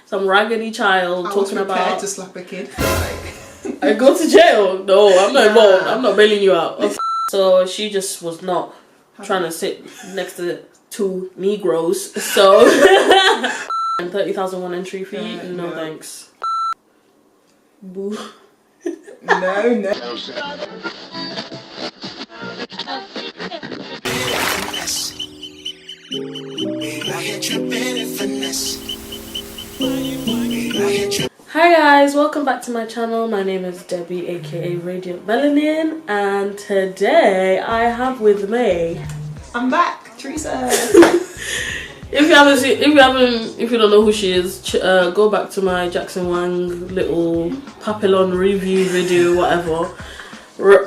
some raggedy child talking about to slap a kid. Like. I go to jail. No, I'm not involved. I'm not bailing you out. Okay. So she just was not trying to sit next to two Negroes. So and 30,001 entry fee. No thanks. Boo. No. Hi guys, welcome back to my channel. My name is Debbie, aka Radiant Melanin, and today I have with me. I'm back, Teresa. If you don't know who she is, go back to my Jackson Wang little Papillon review video, whatever,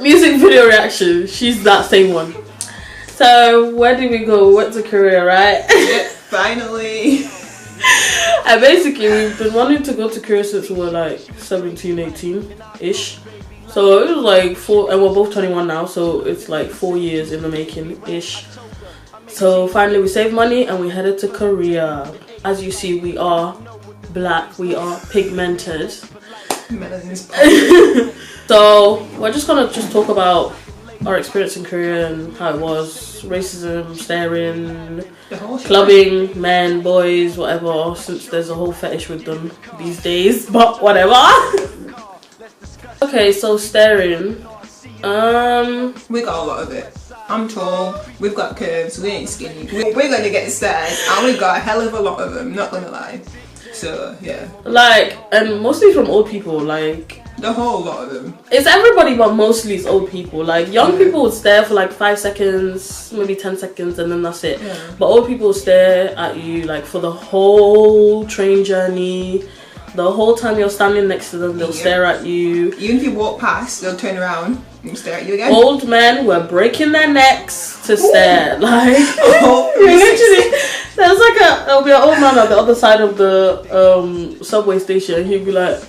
music video reaction. She's that same one. So where did we go? We went to Korea, right? Yep, finally. And basically we've been wanting to go to Korea since we were like 17, 18-ish. So it was like 4, and we're both 21 now, so it's like 4 years in the making-ish. So finally we saved money and we headed to Korea. As you see, we are black, we are pigmented. So we're just gonna talk about our experience in Korea and how it was, racism, staring, clubbing, men, boys, whatever, since there's a whole fetish with them these days, but whatever. Okay, so staring. We got a lot of it. I'm tall, we've got curves, we ain't skinny. We're gonna get stares, and we got a hell of a lot of them, not gonna lie. So, yeah. Like, and mostly from old people, like... The whole lot of them. It's everybody, but mostly it's old people. Like, young people would stare for like 5 seconds, maybe 10 seconds, and then that's it. Yeah. But old people will stare at you like for the whole train journey. The whole time you're standing next to them, they'll stare at you. Even if you walk past, they'll turn around and stare at you again. Old men were breaking their necks to stare. Like, literally, there's like there'll be an old man at the other side of the subway station. He'd be like,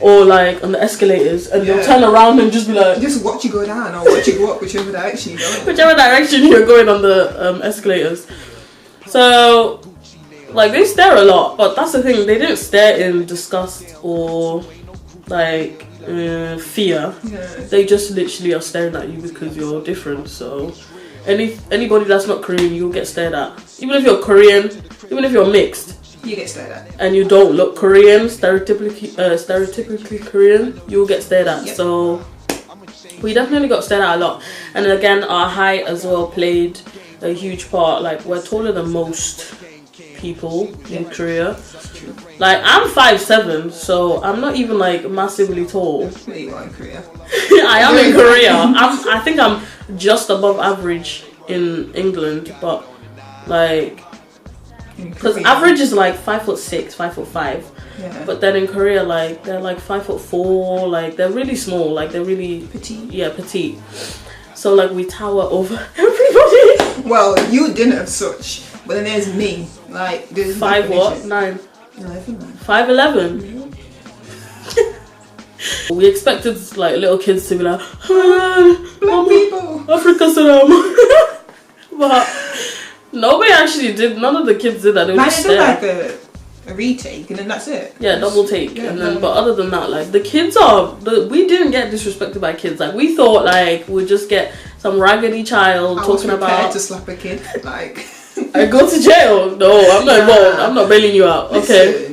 or like on the escalators, and they'll turn around and just be like, just watch you go down or watch you go up, whichever direction you're going. Whichever direction you're going on the escalators. So, like, they stare a lot, but that's the thing, they didn't stare in disgust or like fear. They just literally are staring at you because you're different. So anybody that's not Korean, you'll get stared at. Even if you're Korean, even if you're mixed, you get stared at. And you don't look Korean, stereotypically Korean, you'll get stared at. Yep. So we definitely got stared at a lot. And again, our height as well played a huge part. Like, we're taller than most people in Korea. Like, I'm 5'7", so I'm not even like massively tall. Yeah, you are in Korea. I am in Korea. I think I'm just above average in England, but like, because average is like 5'6", 5'5". Yeah. But then in Korea, like, they're like 5'4", like they're really small, like they're really petite. Yeah, petite. So like we tower over everybody. Well, you didn't have such, but then there's me. Like, there's 5 what? 9. 5'11". We expected like little kids to be like, black people, Africa salam. But nobody actually did. None of the kids did that. They were just like a retake, and then that's it. Yeah, double take, and then. But other than that, like, the kids are. We didn't get disrespected by kids. Like, we thought like we'd just get some raggedy child talking about to slap a kid. Like, I go to jail. No, I'm not involved. I'm not bailing you out. Okay.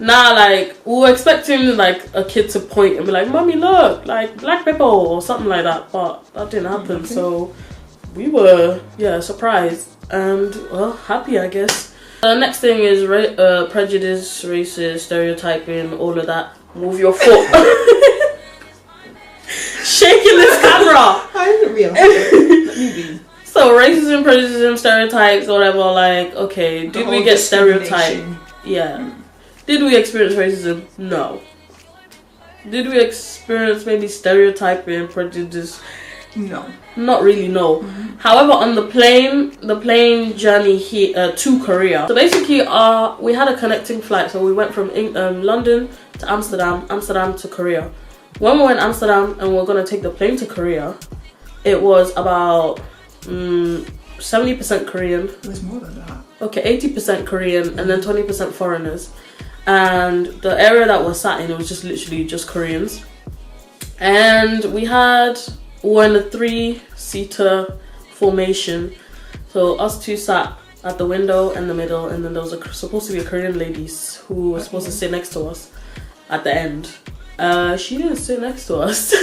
Nah, like, we were expecting like a kid to point and be like, "Mommy, look, like black people" or something like that. But that didn't happen. Okay. So we were surprised. And, well, happy, I guess. The next thing is prejudice, racist, stereotyping, all of that. Move your foot. Shaking this camera. I didn't realize it. So, racism, prejudice, stereotypes, whatever, like, okay, did we get stereotyped? Yeah. Did we experience racism? No. Did we experience maybe stereotyping, prejudice? No. Not really, no. Mm-hmm. However, on the plane journey here to Korea. So basically, we had a connecting flight. So we went from London to Amsterdam, Amsterdam to Korea. When we went to Amsterdam and we were gonna take the plane to Korea, it was about 70% Korean. It was more than that. okay, 80% Korean and then 20% foreigners. And the area that we're sat in, it was just literally just Koreans. And we were in a 3-seater formation. So us two sat at the window in the middle, and then there was supposed to be a Korean lady who was supposed to sit next to us at the end. She didn't sit next to us.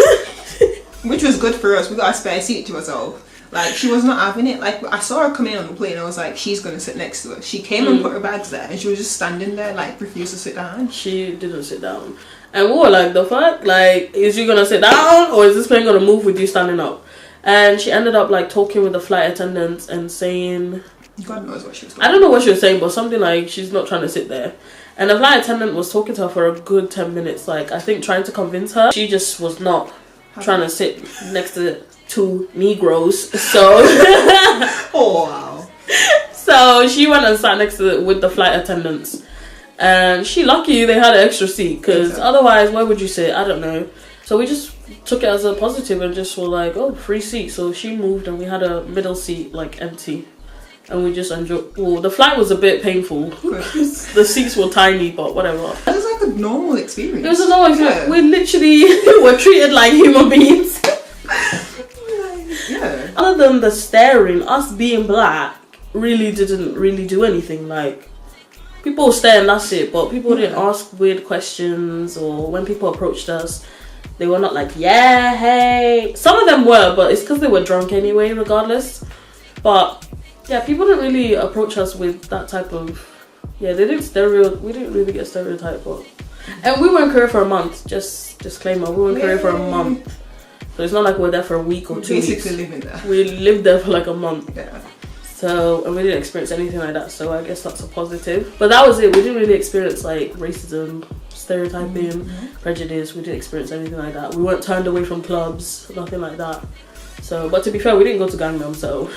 Which was good for us. We got a spare seat to ourselves. Like, she was not having it. Like, I saw her come in on the plane, I was like, she's gonna sit next to us. She came and put her bags there, and she was just standing there, like, refused to sit down. She didn't sit down. And we were like, the fuck? Like, is you gonna sit down, or is this plane gonna move with you standing up? And she ended up, like, talking with the flight attendants and saying... God knows what she was talking. I don't know what she was saying, but something like, she's not trying to sit there. And the flight attendant was talking to her for a good 10 minutes, like, I think trying to convince her. She just was not trying to sit next to 2 Negroes, so... Oh, wow. So she went and sat next to with the flight attendants. And she lucky they had an extra seat, because otherwise, where would you sit? I don't know. So we just took it as a positive and just were like, oh, free seat. So she moved and we had a middle seat, like, empty. And we just enjoyed... Well, the flight was a bit painful. The seats were tiny, but whatever. It was like a normal experience. It was a normal experience. We literally were treated like human beings. Yeah. Other than the staring, us being black really didn't really do anything. Like, people stare and that's it, but people didn't ask weird questions, or when people approached us, they were not like, yeah, hey. Some of them were, but it's because they were drunk anyway, regardless. But yeah, people didn't really approach us with that type of... Yeah, they didn't we didn't really get stereotyped, but... And we were in Korea for a month, just disclaimer, we were in Korea for a month. So it's not like we're there for a week or 2 weeks. Basically living there. We lived there for like a month. Yeah. So, and we didn't experience anything like that, so I guess that's a positive. But that was it. We didn't really experience like racism, stereotyping, prejudice. We didn't experience anything like that. We weren't turned away from clubs, nothing like that. So, but to be fair, we didn't go to Gangnam, so...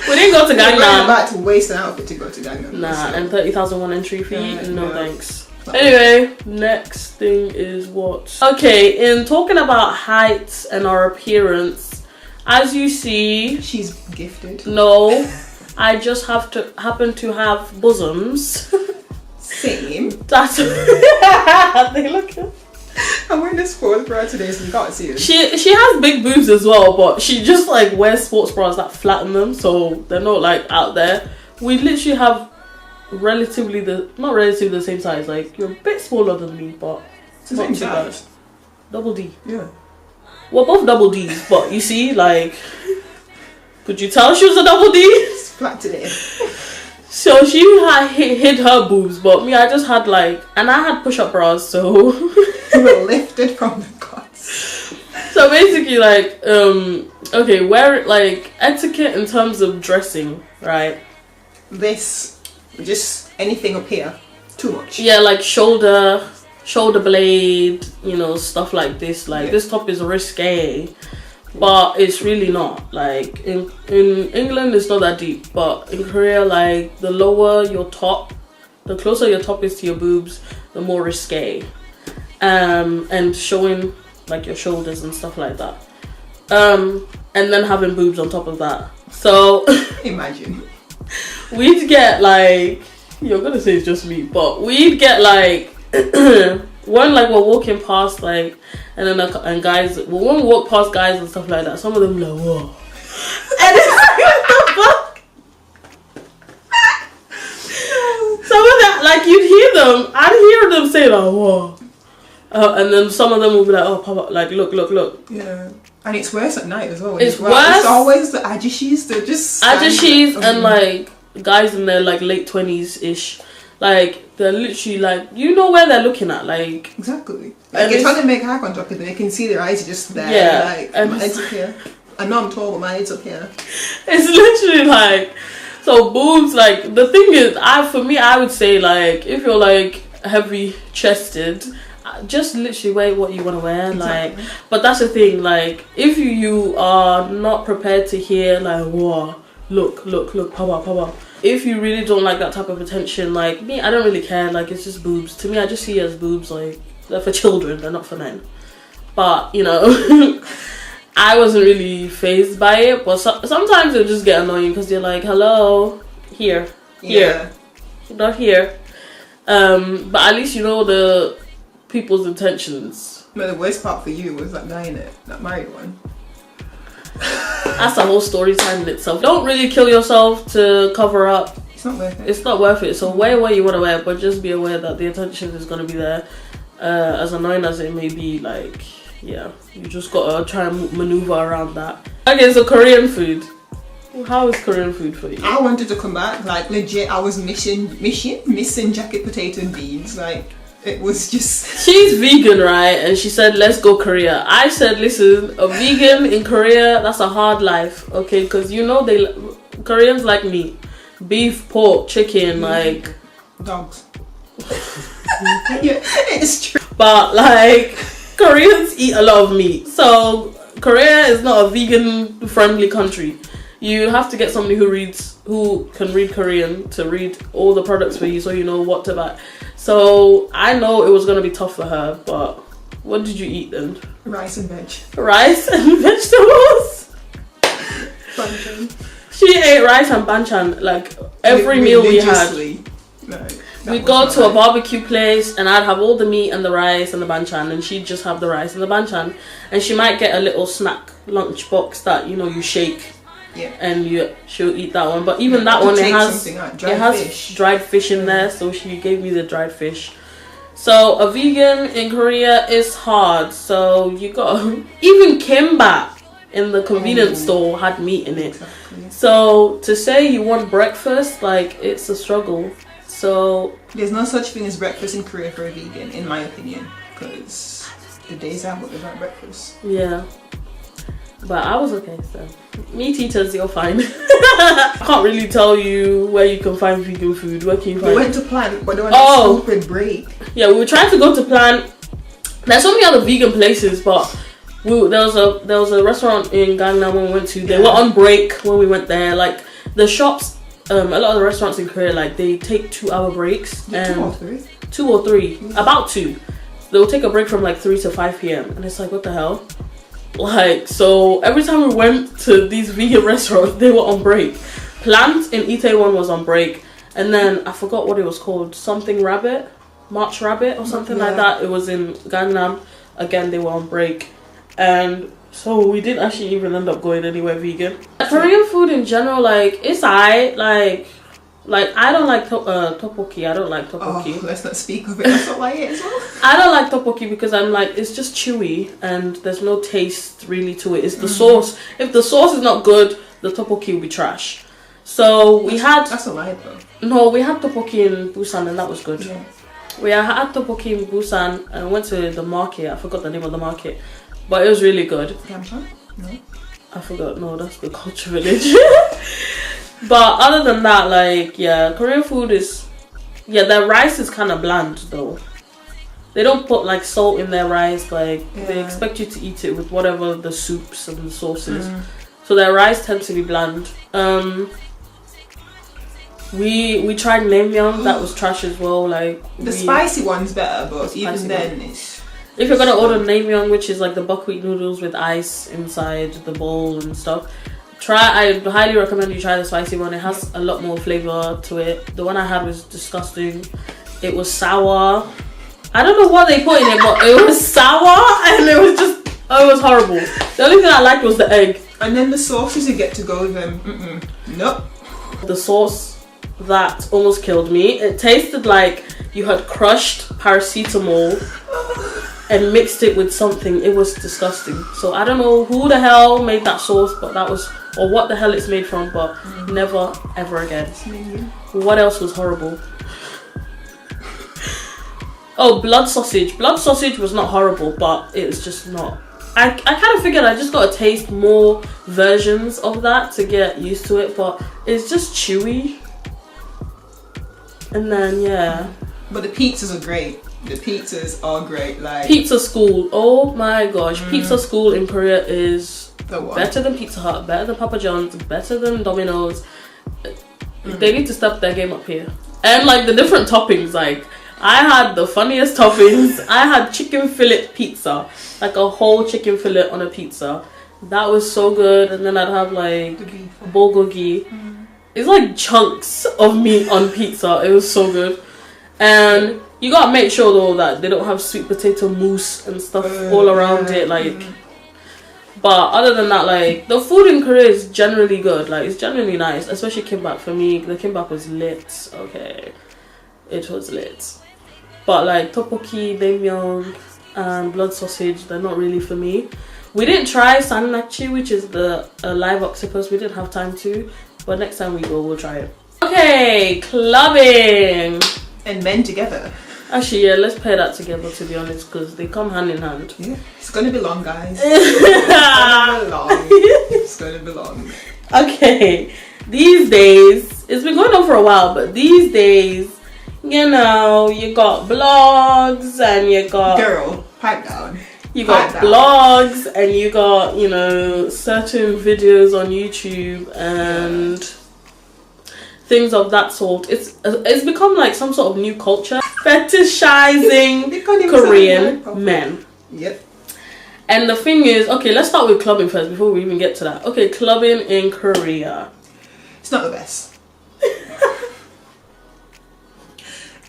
We didn't go to Gangnam. We're about to waste an outfit to go to Gangnam. Nah, so. And 30,000 won entry fee? No thanks. Anyway, next thing is what? Okay, in talking about height and our appearance, as you see... She's gifted. No, I just happen to have bosoms. Same. That's... They look... I'm wearing this sports bra today, so you can't see it. She has big boobs as well, but she just like wears sports bras that flatten them, so they're not like out there. We literally have not relatively the same size. Like, you're a bit smaller than me, but it's the same size. Double D. Yeah. We're both double Ds, but you see, like, could you tell she was a double D? It's flat today. So she had hid her boobs, but me, I just had like, and I had push-up bras, so you were lifted from the gods. So basically, like, okay, wear like etiquette in terms of dressing, right? This, just anything up here, too much. Yeah, like shoulder blade, you know, stuff like this. Like this top is risque. But it's really not. Like in England it's not that deep, but in Korea, like the lower your top, the closer your top is to your boobs, the more risque. And showing like your shoulders and stuff like that. And then having boobs on top of that. So imagine. We'd get like, you're gonna say it's just me, but we'd get like when like we're walking past like, and then and guys, well, when we walk past guys and stuff like that, some of them like, whoa. And it's like, what the fuck? Some of that, like, you'd hear them, I'd hear them say like, whoa. And then some of them will be like, oh, papa, like, look. Yeah. And it's worse at night as well. It's worse. It's always the ajishis, they're just... Ajishis and like, guys in their like late 20s-ish. Like, they're literally like, you know where they're looking at, like... Exactly. Like, you're trying to make eye contact with them, you can see their eyes are just there. Yeah. Like, my head's up here. I know I'm tall, but my head's up here. It's literally like... So, boobs, like, the thing is, for me, I would say, like, if you're, like, heavy-chested, just literally wear what you want to wear. Exactly. Like, but that's the thing, like, if you are not prepared to hear, like, whoa, look, papa. If you really don't like that type of attention, like me, I don't really care. Like, it's just boobs. To me, I just see it as boobs. Like, they're for children, they're not for men. But, you know, I wasn't really fazed by it. But sometimes it'll just get annoying because you're like, hello, here. Yeah. Not here. But at least you know the people's intentions. No, the worst part for you was that guy in it, that married one. That's a whole story time in itself. Don't really kill yourself to cover up. It's not worth it. It's not worth it. So wear what you want to wear, but just be aware that the intention is going to be there. As annoying as it may be, like, yeah, you just gotta try and maneuver around that. Okay, so Korean food. How is Korean food for you? I wanted to come back, like legit. I was missing jacket potato and beans. Like it was just. She's vegan, right? And she said, "Let's go Korea." I said, "Listen, a vegan in Korea, that's a hard life, okay? Because you know Koreans like meat, beef, pork, chicken, like dogs." Yeah, it's true. But like Koreans eat a lot of meat, so Korea is not a vegan friendly country. You have to get somebody who can read Korean to read all the products for you, so you know what to buy. So I know it was gonna be tough for her, but what did you eat then? Rice and veg. Rice and vegetables. Banchan. She ate rice and banchan like every meal we had. We'd go to a barbecue place and I'd have all the meat and the rice and the banchan, and she'd just have the rice and the banchan, and she might get a little snack lunch box that you shake. Yeah. And she'll eat that one, but even that one it has dried fish in there, so she gave me the dried fish. So a vegan in Korea is hard. So you got even kimbap in the convenience store had meat in it. Exactly. So to say you want breakfast, like it's a struggle. So there's no such thing as breakfast in Korea for a vegan, in my opinion, because the days out without breakfast. Yeah. But I was okay, so meat eaters, you're fine. I can't really tell you where you can find vegan food. Where can you find? We went to Plant, but they were on a stupid break. Yeah, we were trying to go to Plant. There's so many other vegan places, but there was a restaurant in Gangnam when we went to. They were on break when we went there. Like the shops, a lot of the restaurants in Korea, like they take 2-hour breaks. And 2 or 3. 2 or 3, about 2. They'll take a break from like 3 to 5 p.m. and it's like, what the hell? Like, so every time we went to these vegan restaurants, they were on break. Plant in Itaewon was on break, and then I forgot what it was called, something rabbit, March Rabbit or something like that. It was in Gangnam. Again, they were on break, and so we didn't actually even end up going anywhere vegan. Korean food in general, like it's alright. Like I don't like tteokbokki. I don't like tteokbokki. Oh, let's not speak of it. That's not like it as well. I don't like tteokbokki because I'm like, it's just chewy and there's no taste really to it. It's the sauce. If the sauce is not good, the tteokbokki will be trash. So that's a lie though. No, we had tteokbokki in Busan and that was good. Yeah. We had tteokbokki in Busan and went to the market. I forgot the name of the market, but it was really good. Gamsan? No. I forgot. No, that's the Culture Village. But other than that, like, yeah, Korean food is, their rice is kind of bland though. They don't put like salt in their rice, like they expect you to eat it with whatever the soups and the sauces. So their rice tends to be bland. We tried naengmyeon, that was trash as well. Like the spicy one's better, but even then it's... If you're gonna order naengmyeon, which is like the buckwheat noodles with ice inside the bowl and stuff, I highly recommend you try the spicy one. It has a lot more flavour to it. The one I had was disgusting. It was sour. I don't know what they put in it, but it was sour and it was horrible. The only thing I liked was the egg. And then the sauces you get to go with them. Nope. The sauce that almost killed me. It tasted like you had crushed paracetamol and mixed it with something. It was disgusting. So I don't know who the hell made that sauce, but that was, or what the hell it's made from, but never ever again. What else was horrible? Oh, blood sausage. Blood sausage was not horrible, but it was just not. I kind of figured I just got to taste more versions of that to get used to it, but it's just chewy. And then, yeah. But the pizzas are great. The pizzas are great. Like Pizza School. Oh my gosh. Pizza School in Korea is better than Pizza Hut, better than Papa John's, better than Domino's. They need to step their game up here. And like the different toppings, like I had the funniest toppings. I had chicken fillet pizza, like a whole chicken fillet on a pizza. That was so good. And then I'd have like bulgogi. it's like chunks of meat on pizza. It was so good. And you gotta make sure though that they don't have sweet potato mousse and stuff all around it, like. But other than that, like, the food in Korea is generally good. Like, it's generally nice, especially kimbap. For me, the kimbap was lit. Okay, it was lit. But like tteokbokki, naengmyeon, and blood sausage, they're not really for me. We didn't try sannachi, which is the live octopus. We didn't have time to, but next time we go, we'll try it. Okay, clubbing and men together. Actually, yeah, let's pair that together, to be honest, because they come hand in hand. Yeah, it's gonna be long, guys. It's gonna be long. Okay, these days, it's been going on for a while, but these days, you know, you got blogs and you got... Girl, pipe down. You got blogs and you got, you know, certain videos on YouTube and things of that sort. It's become like some sort of new culture. Fetishizing Korean men. Yep. And the thing is, okay, let's start with clubbing first before we even get to that. Okay, clubbing in Korea. It's not the best.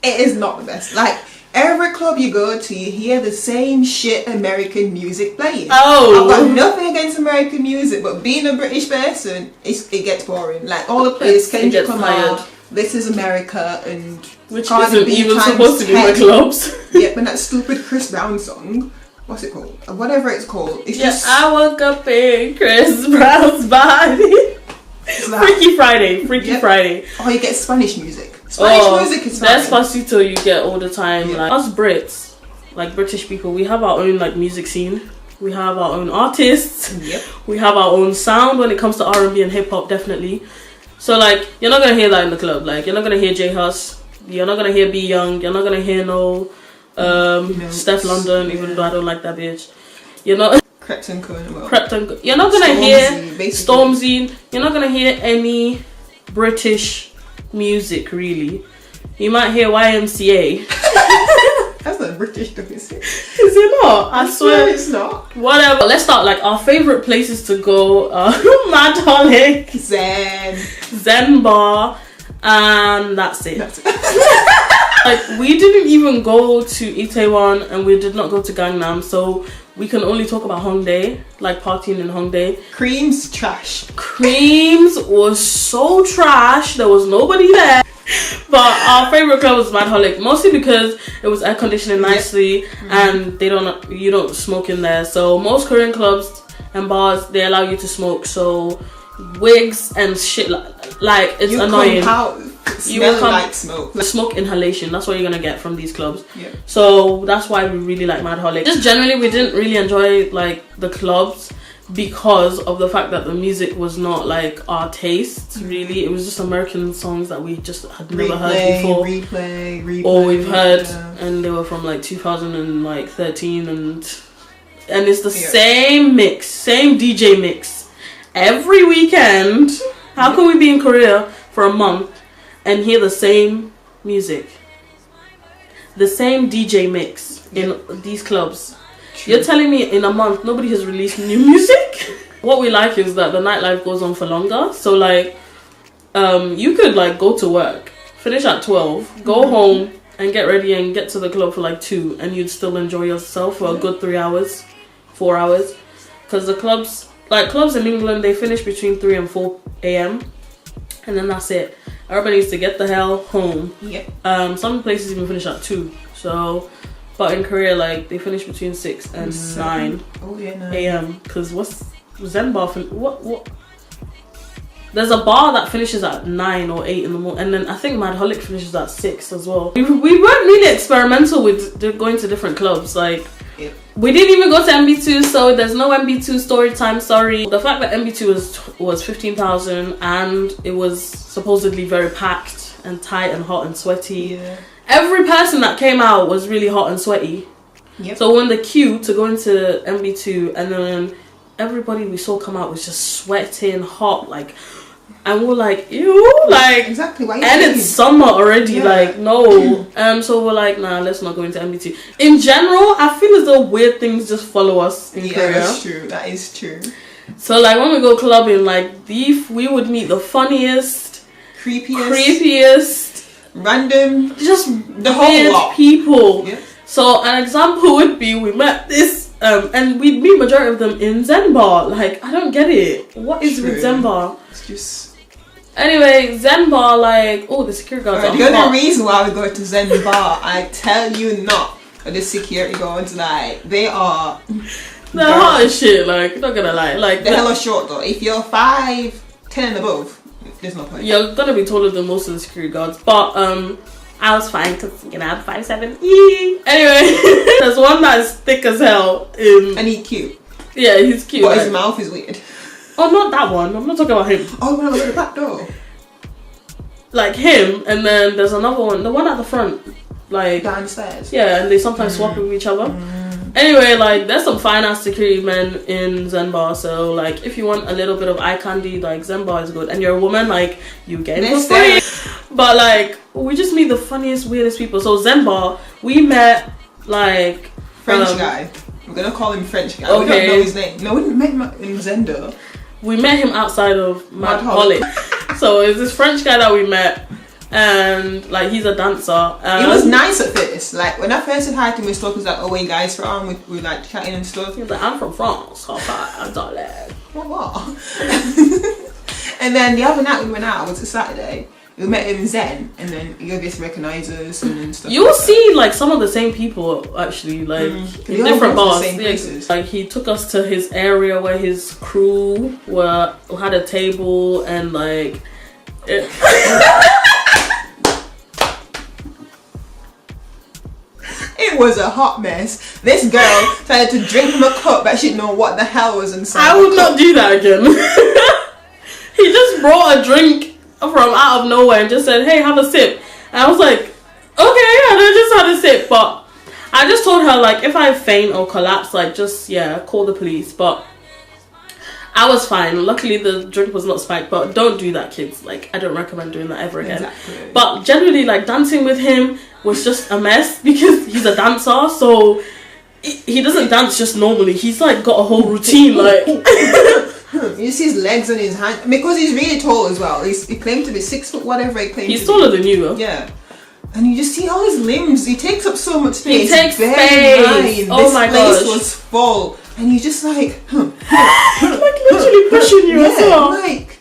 It is not the best. Like, every club you go to, you hear the same shit American music playing. Oh. I've got nothing against American music, but being a British person, it gets boring. Like, all the players, Kendrick Lamar, This Is America, and which isn't even supposed to be my clubs. Yep, and that stupid Chris Brown song. What's it called? Whatever it's called. It's just... I woke up in Chris Brown's body. Freaky Friday. Friday. Oh, you get Spanish music. Spanish music is fine. Despacito you get all the time. Like us Brits, like British people, we have our own like music scene. We have our own artists. Yep. We have our own sound when it comes to R&B and hip hop, definitely. So like you're not gonna hear that in the club. Like you're not gonna hear J Hus. You're not gonna hear B Young. You're not gonna hear Steph London, even though I don't like that bitch. You're not. Krypton Co. You're not gonna hear Stormzy. You're not gonna hear any British music really. You might hear YMCA. That's not British, though, is it? Is it not? I swear it's not. Whatever. Let's start. Like our favorite places to go: Madholic, Zen Bar, and that's it. Like we didn't even go to Itaewon and we did not go to Gangnam, so we can only talk about Hongdae, like partying in Hongdae. Cream's trash. Creams was so trash. There was nobody there. But our favorite club was Madholic, mostly because it was air conditioned nicely, and you don't smoke in there. So most Korean clubs and bars, they allow you to smoke. So wigs and shit like it's annoying. You will come like smoke inhalation. That's what you're gonna get from these clubs. Yeah. So that's why we really like Madholic. Just generally, we didn't really enjoy like the clubs because of the fact that the music was not like our taste. Really, it was just American songs that we just had never heard before. Replay. Or we've heard, and they were from like 2013, and it's the same mix, same DJ mix every weekend. How can we be in Korea for a month and hear the same music, the same DJ mix in these clubs? True. You're telling me in a month nobody has released new music? What we like is that the nightlife goes on for longer. So like you could like go to work, finish at 12, go home and get ready and get to the club for like 2, and you'd still enjoy yourself for a good 3 hours, 4 hours. Because the clubs in England, they finish between 3 and 4 a.m. and then that's it. Everybody needs to get the hell home. Yep. Some places even finish at 2. So, but in Korea, like they finish between 6 and 9 a.m. Because what's Zen Bar? What? There's a bar that finishes at 9 or 8 in the morning, and then I think Madholic finishes at 6 as well. We weren't really experimental with going to different clubs. Like we didn't even go to MB2, so there's no MB2 story time. Sorry. The fact that MB2 was 15,000 and it was supposedly very packed and tight and hot and sweaty. Yeah. Every person that came out was really hot and sweaty. Yep. So when the queue to go into MB2, and then everybody we saw come out was just sweating, hot, like, and we're like, ew, like, exactly. Why and it's summer already, like, no. So we're like, nah, let's not go into MB2. In general, I feel as though weird things just follow us in Korea. That's true. That is true. So like when we go clubbing, like we would meet the funniest, creepiest, random, just the whole lot. people. Yeah. So an example would be we met this, and we meet majority of them in Zen Bar. Like, I don't get it. What is with Zen Bar? It's just... Anyway, Zen Bar, like, oh, the security guards are the only reason why we go to Zen Bar, I tell you not, the security guards, like, they are... They're hot as shit, like, not gonna lie. Like, they're hella short though. If you're 5'10" and above, there's no point. You're gonna be taller than most of the security guards. But, I was fine because, you know, I'm 5'7". Anyway, there's one that's thick as hell. And he's cute. Yeah, he's cute. But his mouth is weird. Oh, not that one. I'm not talking about him. Oh, no, at the back door. Like him, and then there's another one. The one at the front. Like... downstairs. Yeah, and they sometimes swap with each other. Anyway, like, there's some fine-ass security men in Zen Bar. So, like, if you want a little bit of eye candy, like, Zen Bar is good. And you're a woman, like, you get it for free. But, like, we just meet the funniest, weirdest people. So, Zen Bar, we met, like... French guy. We're gonna call him French guy. Okay. We don't know his name. No, we didn't meet him in Zendo. We met him outside of Mad Holly. So, it's this French guy that we met. And like, he's a dancer. He was nice at first. Like, when I first said hi to him, we was like, oh, where you guys from? We were like chatting and stuff. He was like, I'm from France. I'm darling. What? And then the other night we went out, it was a Saturday. We met him in Zen, and then he obviously recognised us and stuff. You'll see like some of the same people actually, like in different bars. Yeah, like, he took us to his area where his crew had a table and like. It was a hot mess. This girl tried to drink from a cup, but she didn't know what the hell was inside. I would not do that again. He just brought a drink from out of nowhere and just said, hey, have a sip. And I was like, okay, and I just had a sip. But I just told her, like, if I faint or collapse, like, just, yeah, call the police. But I was fine. Luckily, the drink was not spiked. But don't do that, kids. Like, I don't recommend doing that ever again. Exactly. But generally, like, dancing with him was just a mess because he's a dancer. So he doesn't dance just normally. He's, like, got a whole routine, like... You see his legs and his hands. Because he's really tall as well. He claimed to be 6 foot whatever he claimed He's taller than you, though. Yeah. And you just see all his limbs. He takes up so much space. He takes space. Oh my gosh. This place was full. And you're just like... like, literally pushing you as well. Like...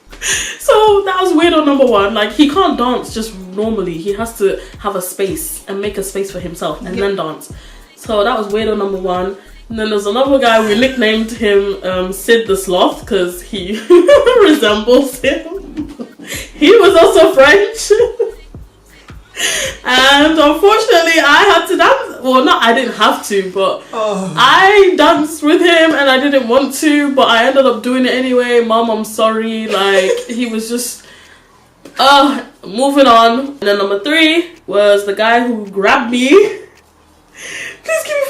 So that was weirdo number one. Like, he can't dance just normally. He has to have a space and make a space for himself and then dance. So that was weirdo number one. And then there's another guy, we nicknamed him Sid the Sloth because he resembles him. He was also French. And unfortunately I had to dance. Well, not I didn't have to, but I danced with him and I didn't want to, but I ended up doing it anyway. Mom, I'm sorry. Like, he was just moving on. And then number 3 was the guy who grabbed me. Please give me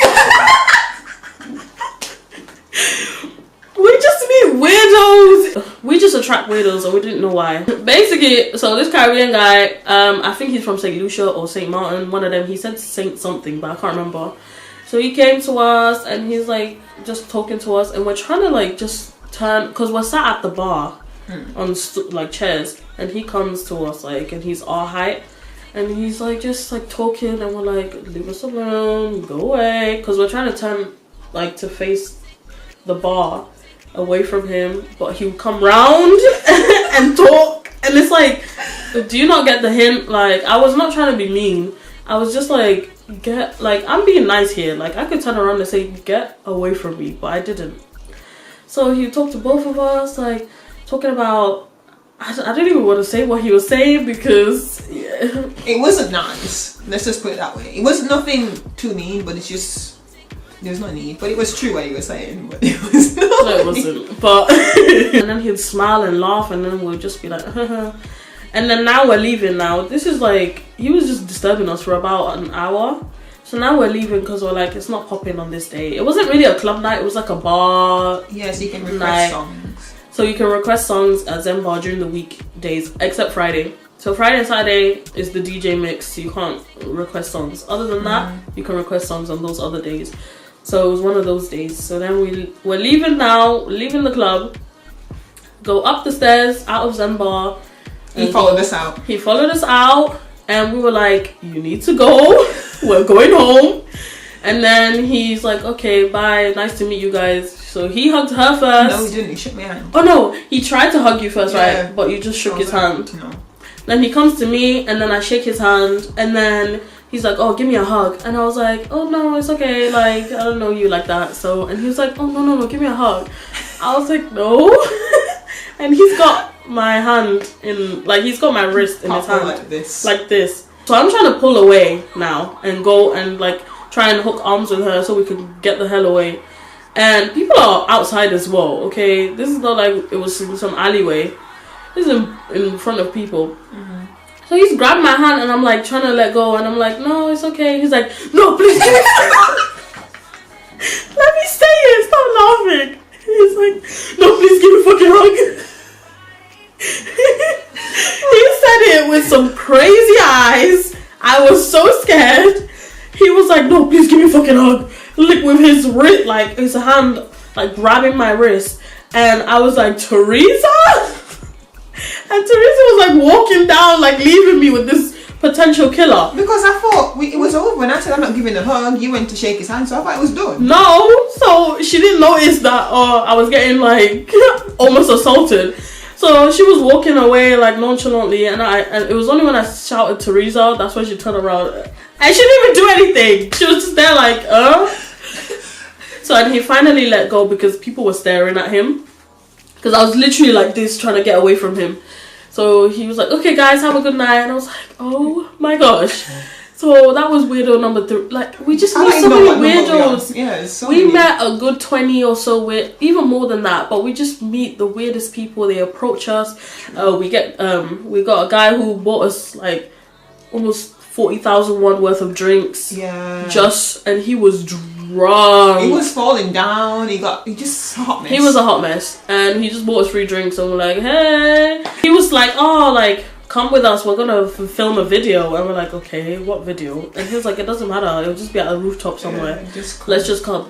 we just meet weirdos. We just attract weirdos and we didn't know why. Basically, so this Caribbean guy, I think he's from St. Lucia or St. Martin, one of them. He said Saint something, but I can't remember. So he came to us and he's like just talking to us and we're trying to like just turn, because we're sat at the bar on like chairs, and he comes to us like, and he's our height. And he's like just like talking and we're like, leave us alone, go away. Because we're trying to turn like to face the bar away from him, but he would come round and talk. And it's like, do you not get the hint? Like, I was not trying to be mean. I was just like, I'm being nice here. Like, I could turn around and say, get away from me, but I didn't. So he talked to both of us, like, talking about, I didn't even want to say what he was saying because it wasn't nice. Let's just put it that way. It wasn't nothing too mean, but it's just there's no need. But it was true what he was saying. But it was not. No, it wasn't. But and then he'd smile and laugh, and then we'll just be like, and then now we're leaving. Now this is like, he was just disturbing us for about an hour. So now we're leaving because we're like, it's not popping on this day. It wasn't really a club night. It was like a bar. Yes, you can request songs. So you can request songs at Zen Bar during the weekdays, except Friday. So Friday and Saturday is the DJ mix, so you can't request songs. Other than that, you can request songs on those other days. So it was one of those days. So then we're leaving now, leaving the club, go up the stairs, out of Zen Bar, He followed us out. He followed us out, and we were like, you need to go. We're going home. And then he's like, okay, bye. Nice to meet you guys. So he hugged her first. No, he didn't. He shook my hand. Oh, no. He tried to hug you first, right? But you just shook his hand. No. Then he comes to me, and then I shake his hand. And then he's like, oh, give me a hug. And I was like, oh, no, it's okay. Like, I don't know you like that. So, and he was like, oh, no, give me a hug. I was like, no. And he's got my hand in, like, he's got my wrist in his hand. Like this. Like this. So I'm trying to pull away now and go and, like, try and hook arms with her so we can get the hell away. And people are outside as well, okay? This is not like it was in some alleyway. This is in front of people. So he's grabbed my hand and I'm like trying to let go and I'm like, no, it's okay. He's like, no, please give me let me stay here, stop laughing. He's like, no, please give me a fucking hug. He said it with some crazy eyes. I was so scared. He was like, no, please give me a fucking hug. Like with his wrist, like his hand, like grabbing my wrist. And I was like, Teresa? And Teresa was like walking down, like leaving me with this potential killer. Because I thought it was over. When I said I'm not giving a hug, you went to shake his hand, so I thought it was done. No, so she didn't notice that I was getting like almost assaulted. So she was walking away like nonchalantly, and it was only when I shouted Teresa, that's when she turned around. And she didn't even do anything. She was just there like, So and he finally let go because people were staring at him. Because I was literally like this trying to get away from him. So he was like, okay guys, have a good night. And I was like, oh my gosh. So that was weirdo number 3. Like, we just met so many weirdos. Yeah, so we met a good 20 or so weird, even more than that. But we just meet the weirdest people. They approach us. We got a guy who bought us like almost 40,000 won worth of drinks. Yeah. And he was drunk. He was falling down. He just a hot mess. He was a hot mess, and he just bought us free drinks. And we're like, hey. He was like, oh, like, come with us, we're gonna film a video. And we're like, okay, what video? And he was like, it doesn't matter, it'll just be at a rooftop somewhere. Yeah, let's just come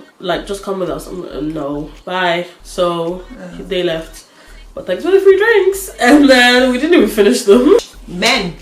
with us. I'm like, no, bye. So they left, but thanks for the free drinks. And then we didn't even finish them. Men,